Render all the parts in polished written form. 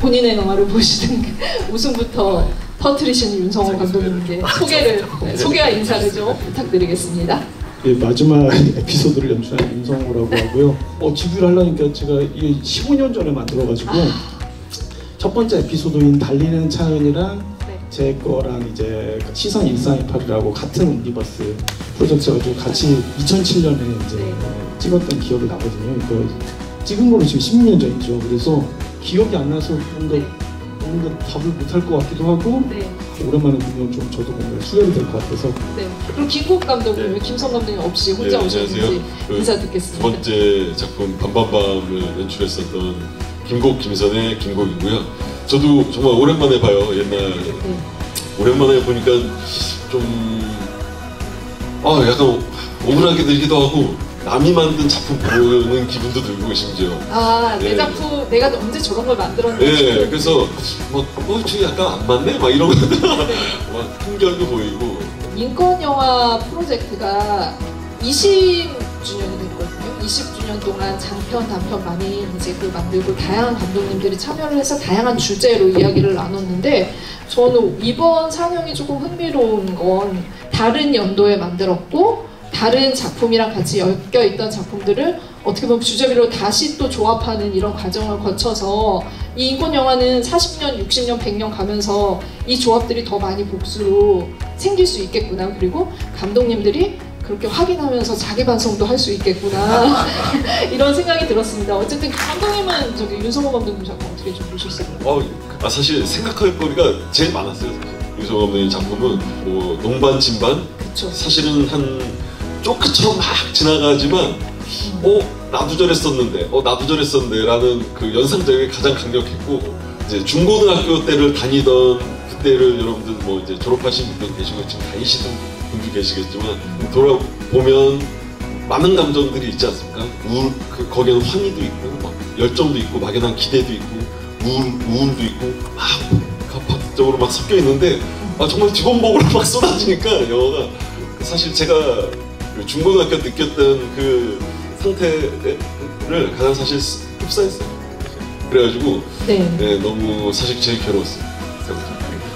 본인의 영화를 보시든 우승부터 터트리신 윤성호 감독님께 소개와 인사를 좀 부탁드리겠습니다. 예, 마지막 에피소드를 연출한 윤성호라고 하고요. 기부를 하려니까 제가 이게 15년 전에 만들어가지고 첫 번째 에피소드인 달리는 차은이랑 제 거랑 이제 시선 1428이라고 같은 옴니버스 프로젝트가 같이 2007년에 이제 찍었던 기억이 나거든요. 이거 찍은 거로 지금 16년 전이죠. 그래서 기억이 안 나서 뭔가 답을 못할 것 같기도 하고 오랜만에 보면 좀 저도 뭔가 수혈이 될 것 같아서. 그럼 김국 감독님, 김성 감독님 없이 혼자 오셨는지 인사 듣겠습니다. 두 번째 작품 밤밤밤을 연출했었던 김국, 김선의 김국이고요. 저도 정말 오랜만에 봐요. 옛날 오랜만에 보니까 좀 약간 억울하게 들기도 하고 남이 만든 작품 보는 기분도 들고 심지어 내 작품 내가 언제 저런 걸 만들었는지 그래서 저 약간 안 맞네? 막 이런 거 막 한결도 보이고. 인권 영화 프로젝트가 20주년이 됐거든요. 20주년 동안 장편, 단편 많이 이제 만들고 다양한 감독님들이 참여를 해서 다양한 주제로 이야기를 나눴는데 저는 이번 상영이 조금 흥미로운 건 다른 연도에 만들었고 다른 작품이랑 같이 엮여있던 작품들을 어떻게 보면 주제별로 다시 또 조합하는 이런 과정을 거쳐서 이 인권 영화는 40년, 60년, 100년 가면서 이 조합들이 더 많이 복수로 생길 수 있겠구나. 그리고 감독님들이 그렇게 확인하면서 자기 반성도 할 수 있겠구나. 이런 생각이 들었습니다. 어쨌든 감독님은 저기 윤성호 감독님 작품 어떻게 좀 보셨어요? 사실 생각할 거리가 제일 많았어요. 윤성호 감독님 작품은 뭐 농반, 진반 사실은 한 쪼크처럼 막 지나가지만 나도 저랬었는데 나도 저랬었는데 라는 그 연상작이 가장 강력했고 이제 중고등학교 때를 다니던 그때를 여러분들 뭐 이제 졸업하신 분도 계시고 지금 다니시는 분도 계시겠지만 돌아보면 많은 감정들이 있지 않습니까? 거기에는 환희도 있고 막 열정도 있고 막연한 기대도 있고 우울도 있고 막 가파적으로 막 섞여 있는데 정말 뒷원목으로 막 쏟아지니까 영화가 사실 제가 중고등학교 느꼈던 그 상태를 가장 사실 흡사했어요. 그래가지고 너무 사실 제일 괴로웠어요.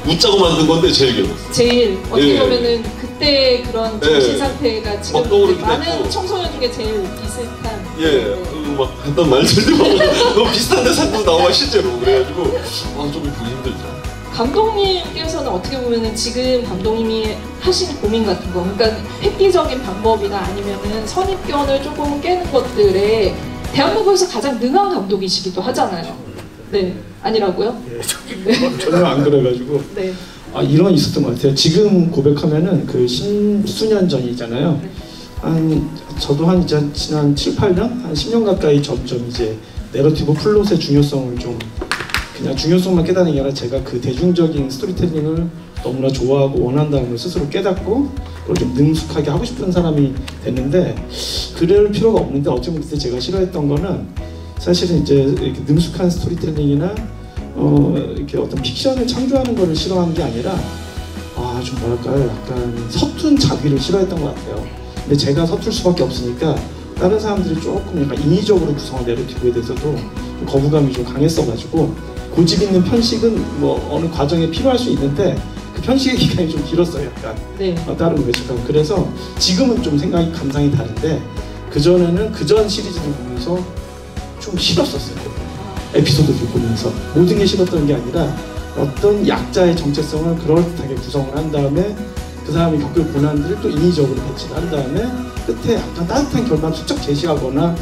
웃자고 만든 건데 제일 괴로웠어요. 제일 어떻게 보면은 그때 그런 정신 상태가 지금 많은 청소년 중에 제일 비슷한 막 했던 말들도 너무 비슷한데 자꾸 나와 실제로. 그래가지고 좀 보기 힘들죠. 감독님께서는 어떻게 보면은 지금 감독님이 하신 고민 같은 거, 그러니까 획기적인 방법이나 아니면은 선입견을 조금 깨는 것들에 대한민국에서 가장 능한 감독이시기도 하잖아요. 아니라고요? 전혀 안 그래가지고 이런 있었던 것 같아요. 지금 고백하면은 그 십수년 전이잖아요. 저도 지난 7, 8년? 한 10년 가까이 점점 이제 내러티브 플롯의 중요성을 좀 그냥 중요성만 깨닫는 게 아니라 제가 그 대중적인 스토리텔링을 너무나 좋아하고 원한다는 걸 스스로 깨닫고 그걸 좀 능숙하게 하고 싶은 사람이 됐는데 그럴 필요가 없는데 어쩌면 그때 제가 싫어했던 거는 사실은 이제 이렇게 능숙한 스토리텔링이나 이렇게 어떤 픽션을 창조하는 거를 싫어하는 게 아니라 좀 뭐랄까요, 약간 서툰 자비를 싫어했던 것 같아요. 근데 제가 서툴 수밖에 없으니까 다른 사람들이 조금 약간 인위적으로 구성한 내러티브에 대해서도 거부감이 좀 강했어가지고 고집 있는 편식은 뭐 어느 과정에 필요할 수 있는데 그 편식의 기간이 좀 길었어요, 약간. 다른 외적하고. 그래서 지금은 좀 감상이 다른데 그전에는 그전 시리즈를 보면서 좀 싫었었어요. 에피소드를 보면서 모든 게 싫었던 게 아니라 어떤 약자의 정체성을 그럴듯하게 구성을 한 다음에 그 사람이 겪을 고난들을 또 인위적으로 배치를 한 다음에 끝에 약간 따뜻한 결말 슬쩍 제시하거나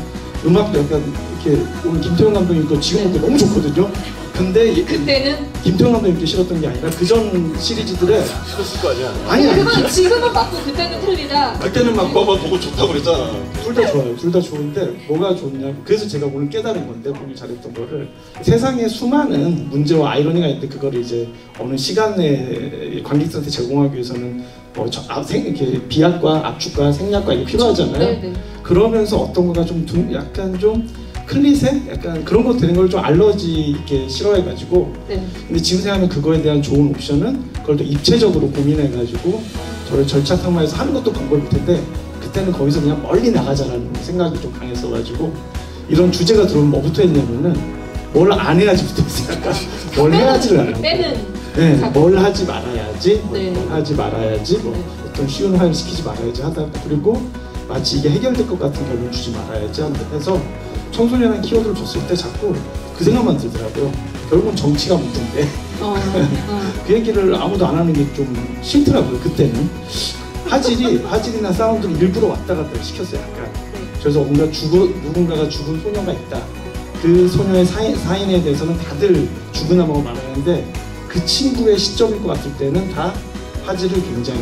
음악도 약간 이렇게 오늘 김태형 감독님 거 지금 너무 좋거든요. 근데 그때는 김태형 감독님께 싫었던 게 아니라 그전 시리즈들에 싫었을 거 아니야? 아니 지금은 맞고 그때는 틀리다. 그때는 막 그거만 보고 좋다고 그랬잖아. 둘 다 좋아요. 둘 다 좋은데 뭐가 좋냐, 그래서 제가 오늘 깨달은 건데 보기 잘했던 거를 세상에 수많은 문제와 아이러니가 있는데 그거를 이제 어느 시간에 관객들한테 제공하기 위해서는 이렇게 비약과 압축과 생략과 이게 필요하잖아요. 그러면서 어떤 거가 좀 약간 좀 클리셰? 약간 그런 거 되는 걸 좀 알러지 있게 싫어해가지고 근데 지금 생각하면 그거에 대한 좋은 옵션은 그걸 또 입체적으로 고민해가지고 저를 절차 탐구해서 하는 것도 방법일 텐데 그때는 거기서 그냥 멀리 나가자라는 생각이 좀 강했어가지고 이런 주제가 들어오면 뭐부터 했냐면은 뭘 안 해야지 부터 했어요. 약간 뭘 해야지를 안 하고. 빼는. 네, 뭘 하지 말아야지, 네. 뭘 하지 말아야지, 뭐 네. 어떤 쉬운 화를 시키지 말아야지 하다 그리고 마치 이게 해결될 것 같은 결론 주지 말아야지 해서 청소년이라는 키워드를 줬을 때 자꾸 그 생각만 들더라고요. 결국은 정치가 문제인데 그 얘기를 아무도 안 하는 게 좀 싫더라고요. 그때는 화질이나 사운드를 일부러 왔다 갔다 시켰어요. 약간. 그래서 누군가가 죽은 소녀가 있다. 그 소녀의 사인에 대해서는 다들 죽으나마고 말하는데 그 친구의 시점일 것 같을 때는 다 화질을 굉장히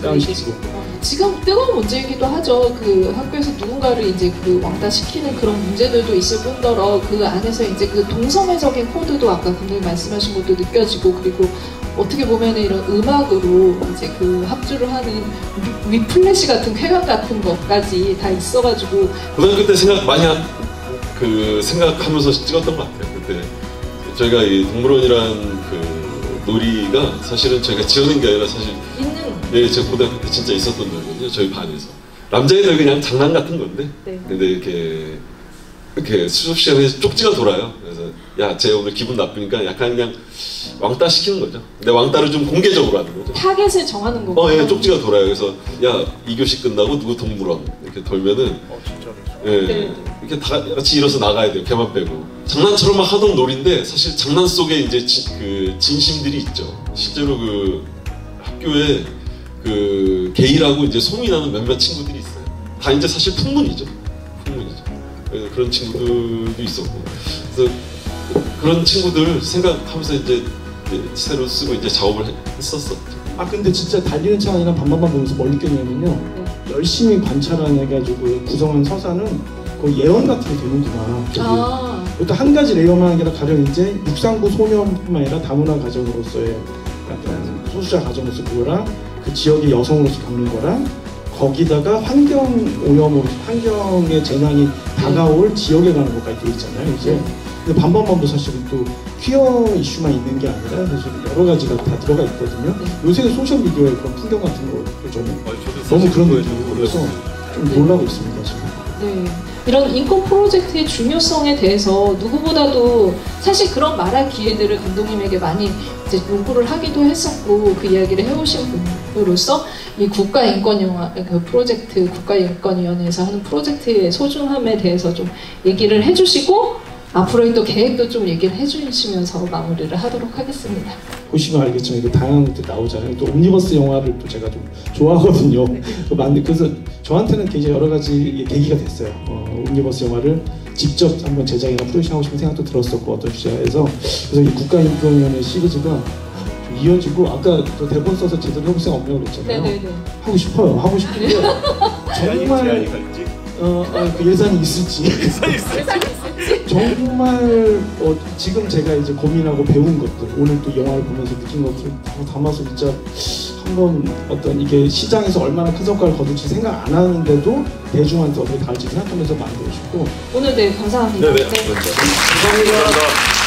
다운시키고 지금 뜨거운 문제이기도 하죠. 그 학교에서 누군가를 이제 그 왕따시키는 그런 문제들도 있을 뿐더러 그 안에서 이제 그 동성애적인 코드도 아까 감독님 말씀하신 것도 느껴지고 그리고 어떻게 보면 이런 음악으로 이제 그 합주를 하는 위플래시 같은 쾌감 같은 것까지 다 있어가지고 그때 생각 많이 생각하면서 찍었던 것 같아요. 그때 저희가 이 동물원이란 그 놀이가 사실은 저희가 지어낸 게 아니라 사실 네, 제가 고등학교 때 진짜 있었던 놀이거든요. 저희 반에서 남자애들 그냥 장난 같은 건데 네. 근데 이렇게 수업 시간에 쪽지가 돌아요. 그래서 야, 쟤 오늘 기분 나쁘니까 약간 그냥 왕따 시키는 거죠. 근데 왕따를 좀 공개적으로 하는 거죠. 타겟을 정하는 거고. 예, 쪽지가 돌아요. 그래서 야, 2교시 끝나고 누구 동물원 이렇게 돌면은 예, 네. 이렇게 다 같이 일어서 나가야 돼요. 걔만 빼고. 장난처럼 막 하던 놀인데 사실 장난 속에 이제 그 진심들이 있죠. 실제로 그 학교에 그 게이라고 이제 소문이 나는 몇몇 친구들이 있어요. 다 이제 사실 풍문이죠. 그래서 그런 친구들도 있었고, 그래서 그런 친구들 생각하면서 이제 새로 쓰고 이제 작업을 했었었죠. 근데 진짜 달리는 창이랑 밤밤밤 보면서 뭘 느꼈냐면요. 열심히 관찰해가지고 구성한 서사는 거의 예언 같은 게 되는구나. 또 한 가지 레이어만 아니라 가령 이제 육상부 소년뿐만 아니라 다문화 가정으로서의 약간 소수자 가정으로서 그거랑 그 지역의 여성으로서 겪는 거랑 거기다가 환경 오염으로 환경의 재난이 다가올 지역에 가는 것까지 되어 있잖아요. 이제 근데 밤밤밤도 사실은 또 퀴어 이슈만 있는 게 아니라 사실 여러 가지가 다 들어가 있거든요. 요새 소셜 미디어의 그런 풍경 같은 것도 저는 너무 그런 느낌이 들어서 좀 놀라고 있습니다 지금. 네. 이런 인권 프로젝트의 중요성에 대해서 누구보다도 사실 그런 말할 기회들을 감독님에게 많이 이제 요구를 하기도 했었고 그 이야기를 해오신 분으로서 이 국가인권영화 그 프로젝트 국가인권위원회에서 하는 프로젝트의 소중함에 대해서 좀 얘기를 해주시고 앞으로의 또 계획도 좀 얘기를 해주시면서 마무리를 하도록 하겠습니다. 보시면 알겠지만 이거 다양한 것들 나오잖아요. 또 옴니버스 영화를 또 제가 좀 좋아하거든요. 네. 그래서 저한테는 굉장히 여러 가지 계기가 됐어요. 옴니버스 영화를 직접 한번 제작이나 프로듀싱하고 싶은 생각도 들었었고 어떤 주제에서 그래서 이 국가인권위원회 시리즈가 좀 이어지고 아까 또 대본 써서 제대로 해볼 생각 없냐고 그랬잖아요. 네네네. 하고 싶어요. 하고 싶은데 정말 그 예산이 있을지 정말 지금 제가 이제 고민하고 배운 것들 오늘 또 영화를 보면서 느낀 것들 담아서 진짜 한번 어떤 이게 시장에서 얼마나 큰 성과를 거둘지 생각 안 하는데도 대중한테 어떻게 닿을지 생각하면서 만들고 싶고 오늘 네 감사합니다. 네네. 감사합니다.